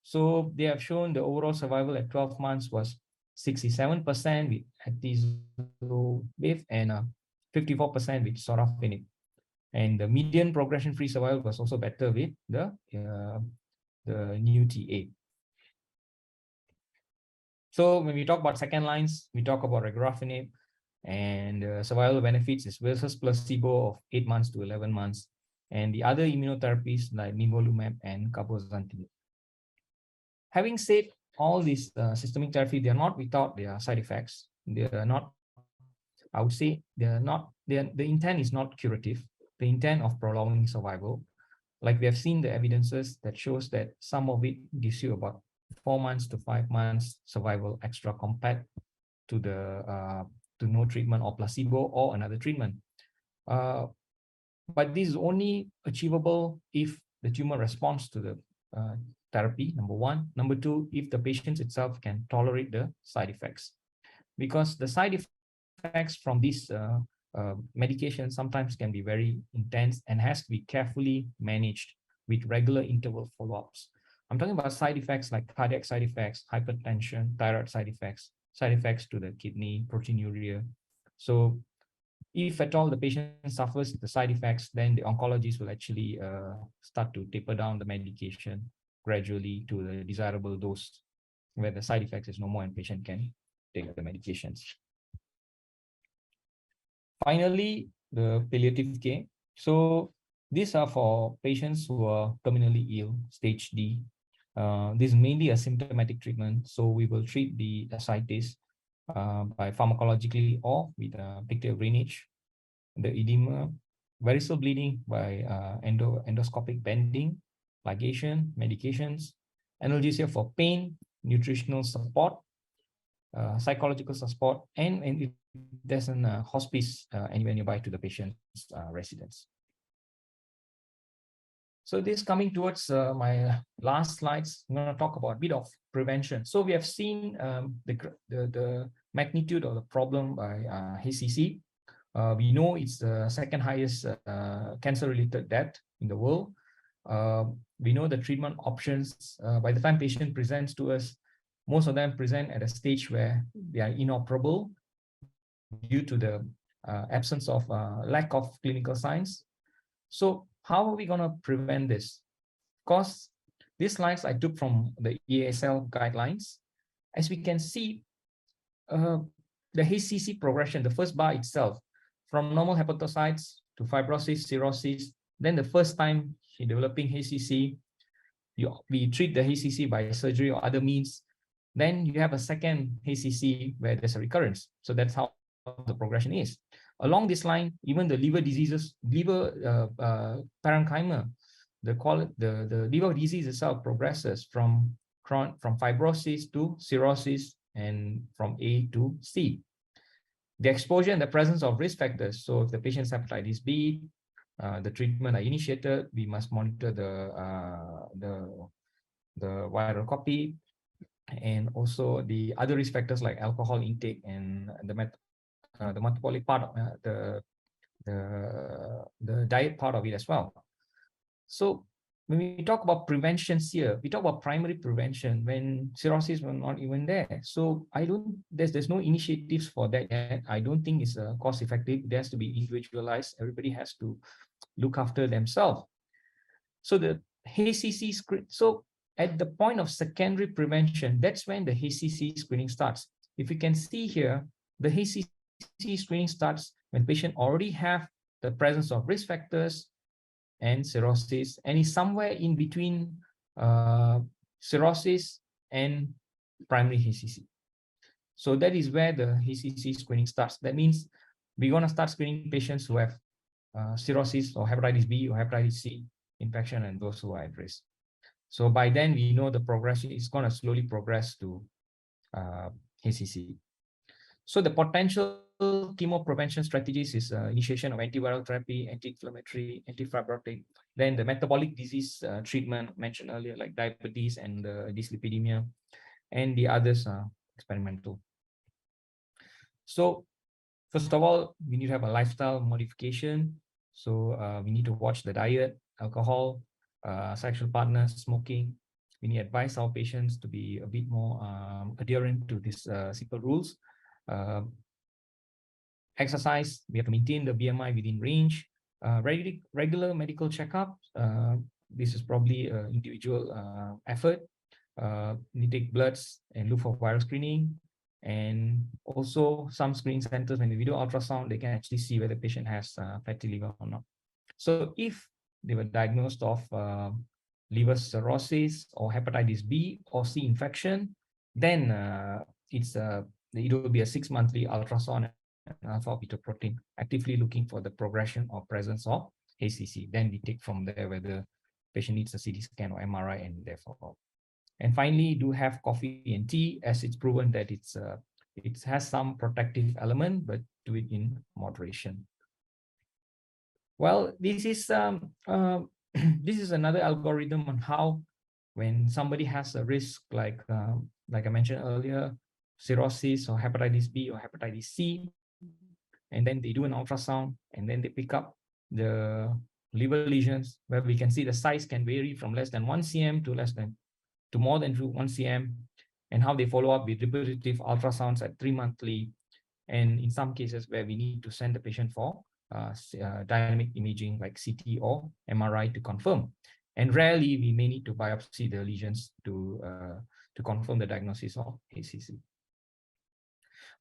So they have shown the overall survival at 12 months was 67% with atezolizumab and 54% with sorafenib. And the median progression-free survival was also better with the new TA. So when we talk about second lines, we talk about regorafenib, and survival benefits is versus placebo of 8 months to 11 months, and the other immunotherapies like nivolumab and cabozantinib. Having said all these systemic therapy, they are not without their side effects. They are not, I would say, they are not. The intent is not curative. The intent of prolonging survival, like we have seen the evidences that shows that some of it gives you about 4 months to 5 months survival extra compared to the to no treatment or placebo or another treatment. But this is only achievable if the tumor responds to the therapy, number one. Number two, if the patient itself can tolerate the side effects, because the side effects from these medication sometimes can be very intense and has to be carefully managed with regular interval follow-ups. I'm talking about side effects like cardiac side effects, hypertension, thyroid side effects to the kidney, proteinuria. So if at all the patient suffers the side effects, then the oncologist will actually start to taper down the medication gradually to the desirable dose where the side effects is no more and patient can take the medications. Finally, the palliative care. So these are for patients who are terminally ill, stage D. This is mainly a symptomatic treatment. So we will treat the ascites by pharmacologically or with pictorial drainage, the edema, variceal bleeding by endoscopic bending, ligation, medications, analgesia for pain, nutritional support, psychological support, and if there's an hospice anywhere nearby to the patient's residence. So this coming towards my last slides, I'm going to talk about a bit of prevention. So we have seen the magnitude of the problem by HCC. We know it's the second highest cancer-related death in the world. We know the treatment options. By the time patient presents to us, most of them present at a stage where they are inoperable due to the absence of lack of clinical signs. So how are we going to prevent this? Because these slides I took from the EASL guidelines. As we can see, the HCC progression, the first bar itself, from normal hepatocytes to fibrosis, cirrhosis, then the first time in developing HCC, we treat the HCC by surgery or other means. Then you have a second HCC where there's a recurrence. So that's how the progression is. Along this line, even the liver diseases, liver parenchyma, the liver disease itself progresses from fibrosis to cirrhosis and from A to C. The exposure and the presence of risk factors. So if the patient's hepatitis B, the treatment are initiated, we must monitor the viral copy, and also the other risk factors like alcohol intake and the metabolic part of the diet part of it as well. So when we talk about preventions here, we talk about primary prevention when cirrhosis were not even there. So there's no initiatives for that yet. I don't think it's cost effective. It has to be individualized. Everybody has to look after themselves. So the HCC screen. So at the point of secondary prevention, that's when the HCC screening starts. If you can see here, the HCC screening starts when patient already have the presence of risk factors and cirrhosis, and is somewhere in between cirrhosis and primary HCC. So that is where the HCC screening starts. That means we're going to start screening patients who have cirrhosis or hepatitis B or hepatitis C infection and those who are at risk. So by then, we know the progression is going to slowly progress to HCC. So the potential chemo prevention strategies is initiation of antiviral therapy, anti-inflammatory, anti-fibrotic, then the metabolic disease treatment mentioned earlier, like diabetes and dyslipidemia, and the others are experimental. So first of all, we need to have a lifestyle modification. So we need to watch the diet, alcohol, sexual partners, smoking. We need to advise our patients to be a bit more adherent to these simple rules. Exercise, we have to maintain the BMI within range. Regular medical checkups. This is probably an individual effort. You take bloods and look for viral screening. And also some screening centers, when they do ultrasound, they can actually see whether the patient has fatty liver or not. So if they were diagnosed of liver cirrhosis or hepatitis B or C infection, then it will be a 6-monthly ultrasound and alpha fetoprotein, actively looking for the progression or presence of HCC. Then we take from there whether patient needs a CT scan or MRI, and therefore. And finally, do have coffee and tea, as it's proven that it has some protective element, but do it in moderation. Well, this is this is another algorithm on how, when somebody has a risk like I mentioned earlier, cirrhosis or hepatitis B or hepatitis C, and then they do an ultrasound, and then they pick up the liver lesions, where we can see the size can vary from less than 1 cm to more than 1 cm, and how they follow up with repetitive ultrasounds at 3 monthly, and in some cases where we need to send the patient for dynamic imaging like CT or MRI to confirm. And rarely we may need to biopsy the lesions to confirm the diagnosis of HCC.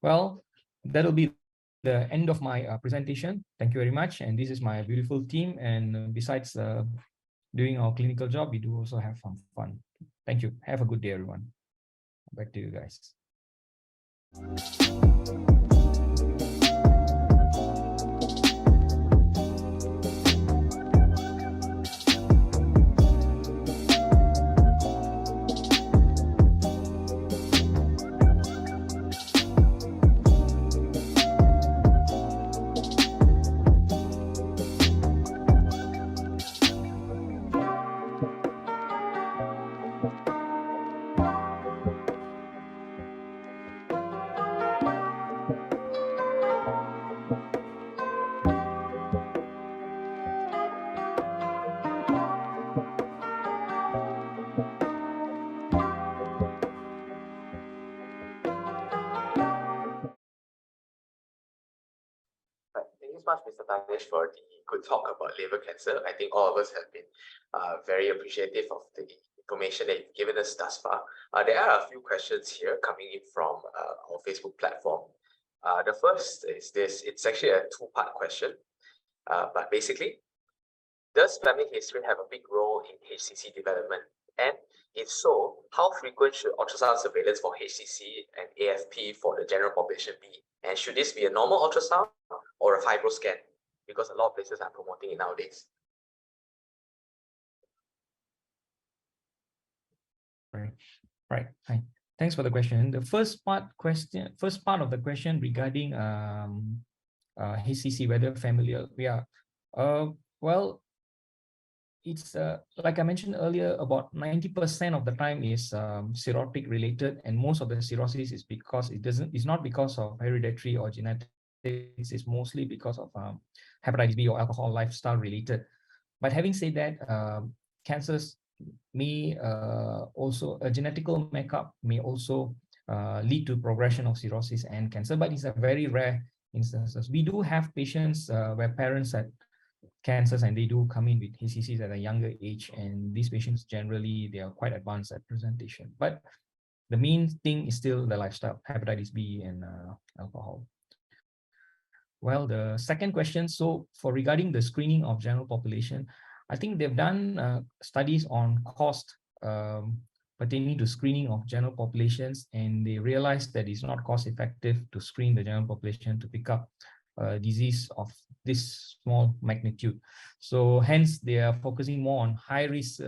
Well, that'll be the end of my presentation. Thank you very much. And this is my beautiful team. And besides doing our clinical job, we do also have some fun. Thank you. Have a good day, everyone. Back to you guys. Thank you so much, Mr. Thanesh, for the good talk about liver cancer. I think all of us have been very appreciative of the information that you've given us thus far. There are a few questions here coming in from our Facebook platform. The first is this. It's actually a two-part question, but basically, does family history have a big role in HCC development? And if so, how frequent should ultrasound surveillance for HCC and AFP for the general population be? And should this be a normal ultrasound or a fibro scan? Because a lot of places are promoting it nowadays. Right. Hi. Thanks for the question. The first part of the question regarding HCC, whether familial, well, it's like I mentioned earlier, about 90% of the time is cirrhotic related, and most of the cirrhosis is because it's not because of hereditary or genetics. It's mostly because of hepatitis B or alcohol lifestyle related. But having said that, cancers may also, a genetical makeup may also lead to progression of cirrhosis and cancer, but it's a very rare instances. We do have patients where parents had cancers and they do come in with HCCs at a younger age, and these patients generally, they are quite advanced at presentation. But the main thing is still the lifestyle, hepatitis B and alcohol. Well, the second question, so for regarding the screening of general population, I think they've done studies on cost pertaining to screening of general populations, and they realized that it's not cost effective to screen the general population to pick up disease of this small magnitude. So hence they are focusing more on high risk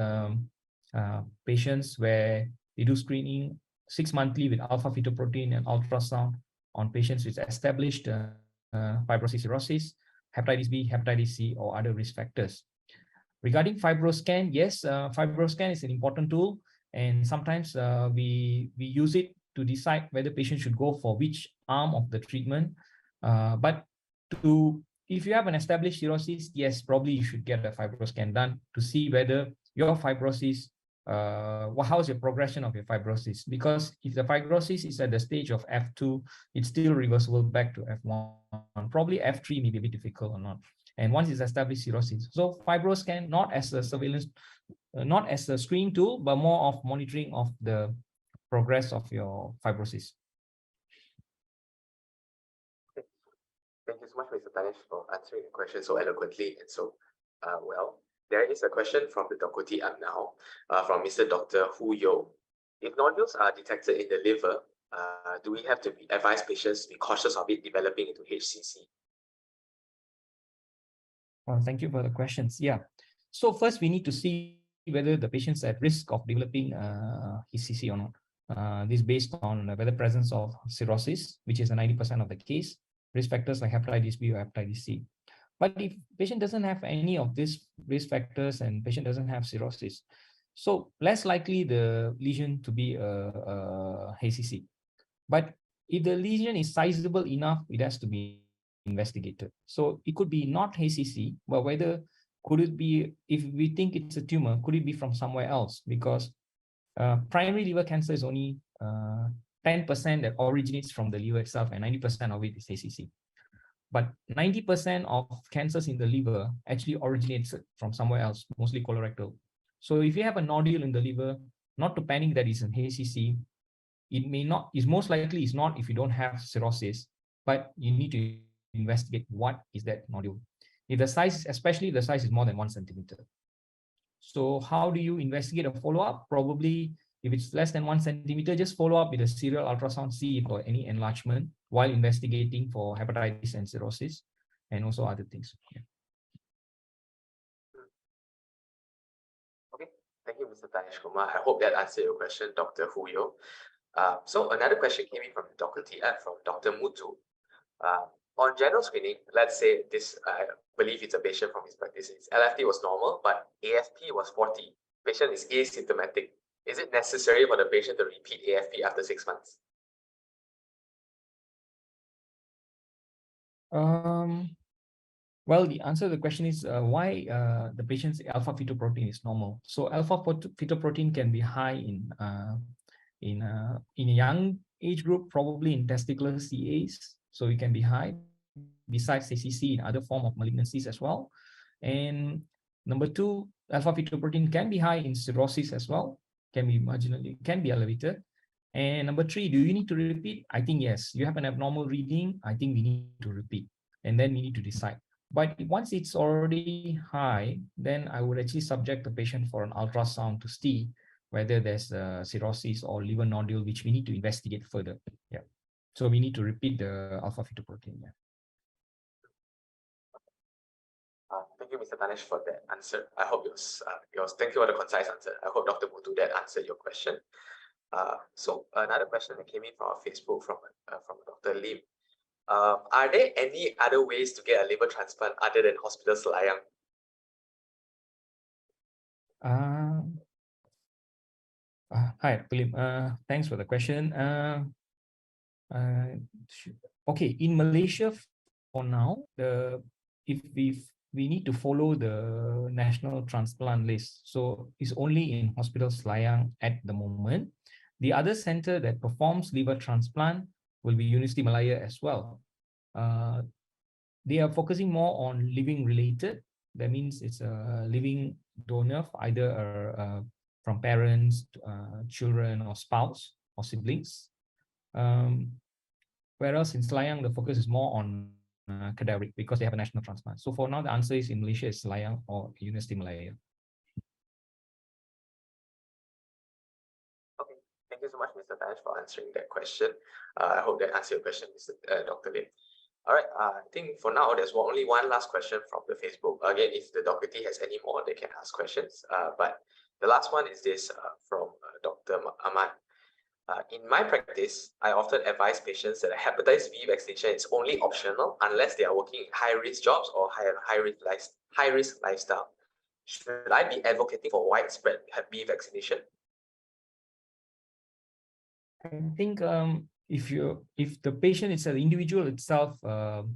patients where they do screening 6 monthly with alpha fetoprotein and ultrasound on patients with established fibrosis cirrhosis, hepatitis B, hepatitis C, or other risk factors. Regarding FibroScan, yes, FibroScan is an important tool, and sometimes we use it to decide whether patients should go for which arm of the treatment. But if you have an established cirrhosis, yes, probably you should get a FibroScan done to see whether your fibrosis, how's your progression of your fibrosis? Because if the fibrosis is at the stage of F2, it's still reversible back to F1. Probably F3 may be a bit difficult or not. And once it's established cirrhosis. So FibroScan, not as a surveillance, not as a screening tool, but more of monitoring of the progress of your fibrosis. Thank you so much, Mr. Thanesh, for answering the question so eloquently and so well. There is a question from the Dokoti app now, from Mr. Dr. Hu Yo. If nodules are detected in the liver, do we have to advise patients to be cautious of it developing into HCC? Well, thank you for the questions. Yeah. So first, we need to see whether the patient's at risk of developing HCC or not. This is based on whether presence of cirrhosis, which is a 90% of the case, risk factors like hepatitis B or hepatitis C. But if patient doesn't have any of these risk factors and patient doesn't have cirrhosis, so less likely the lesion to be a HCC. But if the lesion is sizable enough, it has to be investigated. So it could be not HCC, but whether could it be, if we think it's a tumor, could it be from somewhere else? Because primary liver cancer is only 10% that originates from the liver itself, and 90% of it is HCC. But 90% of cancers in the liver actually originates from somewhere else, mostly colorectal. So if you have a nodule in the liver, not to panic that it's an HCC. It may not, is most likely is not if you don't have cirrhosis, but you need to investigate what is that nodule. If the size, especially if the size is more than 1 centimeter. So how do you investigate a follow-up? Probably if it's less than 1 centimeter, just follow up with a serial ultrasound, see if or any enlargement while investigating for hepatitis and cirrhosis and also other things. Yeah. Okay, thank you, Mr. Thanesh Kumar. I hope that answered your question, Dr. Huyo. So another question came in from the Dr. T app from Dr. Mutu. On general screening, let's say this, I believe it's a patient from his practice. His LFT was normal, but AFP was 40. Patient is asymptomatic. Is it necessary for the patient to repeat AFP after 6 months? Well, the answer to the question is why the patient's alpha fetoprotein is normal. So alpha fetoprotein can be high in a young age group, probably in testicular CAs. So it can be high, besides ACC in other form of malignancies as well. And number two, alpha fetoprotein can be high in cirrhosis as well, can be marginally, can be elevated. And number three, do you need to repeat? I think yes. You have an abnormal reading, I think we need to repeat. And then we need to decide. But once it's already high, then I would actually subject the patient for an ultrasound to see whether there's a cirrhosis or liver nodule, which we need to investigate further. Yeah. So we need to repeat the alpha fetoprotein. Yeah. Thank you, Mr. Thanesh, for that answer. I hope it was, thank you for the concise answer. I hope Dr. Mutu that answered your question. So another question that came in from our Facebook from Dr. Lim. Are there any other ways to get a liver transplant other than hospital Selayang? Hi, Lim. Thanks for the question. Okay, in Malaysia for now, if we need to follow the national transplant list, so it's only in hospital Selayang at the moment. The other center that performs liver transplant will be University Malaya as well. They are focusing more on living related. That means it's a living donor, either from parents, children, or spouse or siblings. Whereas in Selayang, the focus is more on cadaveric because they have a national transplant. So for now, the answer is in Malaysia is Selayang or University Malaya. Okay, thank you so much, Mr. Thanesh, for answering that question. I hope that answered your question, Dr. Lim. All right, I think for now, there's only one last question from the Facebook. Again, if the doctorate has any more, they can ask questions. But the last one is this from Dr. Ahmad. In my practice, I often advise patients that a hepatitis B vaccination is only optional unless they are working in high-risk jobs or high-risk lifestyle. Should I be advocating for widespread Hep B vaccination? I think if the patient is an individual itself, well,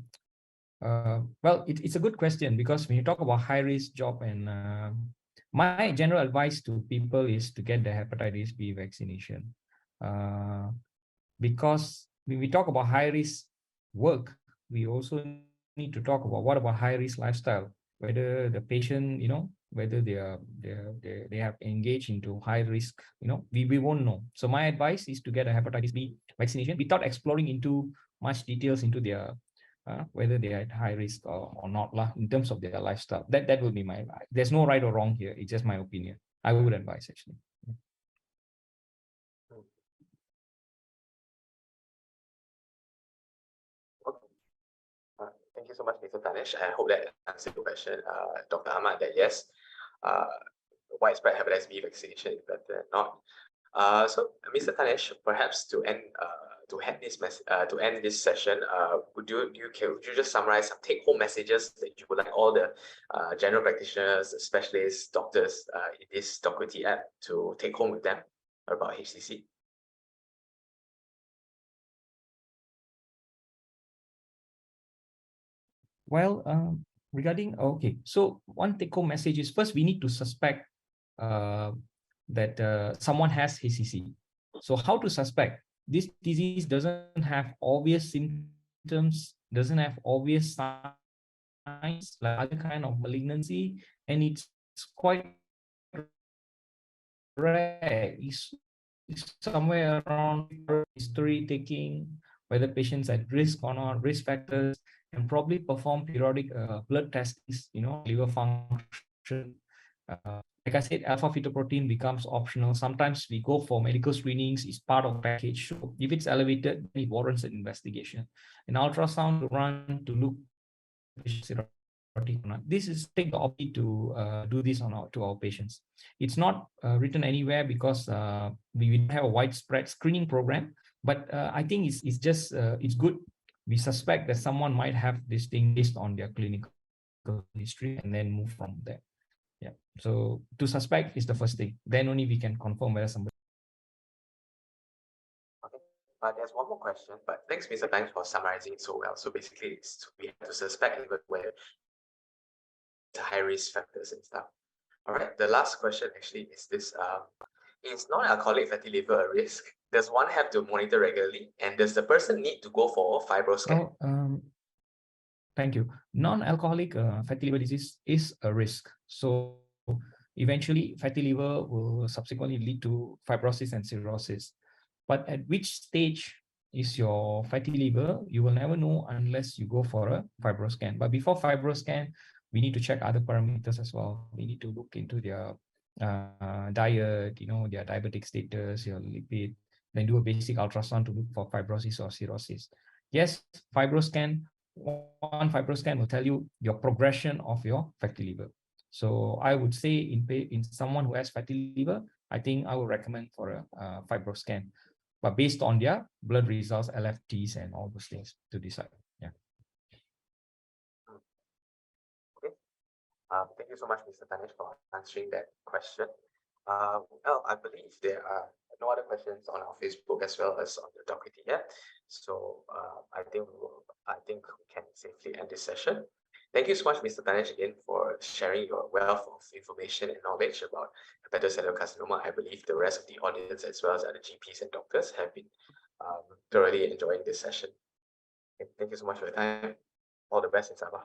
it's a good question, because when you talk about high risk job, and my general advice to people is to get the hepatitis B vaccination, because when we talk about high risk work, we also need to talk about what about high risk lifestyle, whether the patient, whether they have engaged into high risk, we won't know. So my advice is to get a hepatitis B vaccination without exploring into much details into their whether they are at high risk or not lah, in terms of their lifestyle. That will be my advice. There's no right or wrong here. It's just my opinion. I would advise, actually. Thank you so much, Mr. Thanesh. I hope that answered your question, Dr. Ahmad, that yes, widespread hepatitis B vaccination is better than not. So, Mr. Thanesh, perhaps to end this session, could you just summarize some take-home messages that you would like all the general practitioners, specialists, doctors in this Doctority app to take home with them about HCC? Well, regarding, okay, so one take-home message is, first we need to suspect that someone has HCC. So how to suspect? This disease doesn't have obvious symptoms, doesn't have obvious signs like other kind of malignancy, and it's quite rare. It's somewhere around history taking, whether patients at risk or not, risk factors, and probably perform periodic blood tests, liver function. Like I said, alpha fetoprotein becomes optional. Sometimes we go for medical screenings, it's part of the package. So if it's elevated, it warrants an investigation. An ultrasound to run to look this is take the opportunity to do this to our patients. It's not written anywhere because we don't have a widespread screening program, but I think it's just it's good. We suspect that someone might have this thing based on their clinical history, and then move from there. Yeah. So to suspect is the first thing. Then only we can confirm whether somebody. Okay. There's one more question, but thanks, Mr. Thanks, for summarizing it so well. So basically, we have to suspect even where high risk factors and stuff. All right. The last question actually is this: is non-alcoholic fatty liver a risk? Does one have to monitor regularly, and does the person need to go for a fibroscan? Thank you. Non-alcoholic fatty liver disease is a risk. So eventually, fatty liver will subsequently lead to fibrosis and cirrhosis. But at which stage is your fatty liver? You will never know unless you go for a fibroscan. But before fibroscan, we need to check other parameters as well. We need to look into their diet, their diabetic status, your lipid, then do a basic ultrasound to look for fibrosis or cirrhosis. Yes, one fibroscan will tell you your progression of your fatty liver. So I would say in someone who has fatty liver, I think I would recommend for a fibroscan, but based on their blood results, LFTs, and all those things to decide. Yeah. Okay. Thank you so much, Mr. Thanesh, for answering that question. Well, I believe there are no other questions on our Facebook as well as on the Doctority app. So I think we can safely end this session. Thank you so much, Mr. Thanesh, again for sharing your wealth of information and knowledge about hepatocellular carcinoma. I believe the rest of the audience, as well as other GPs and doctors, have been thoroughly enjoying this session. Okay, thank you so much for your time. All the best in Sabah.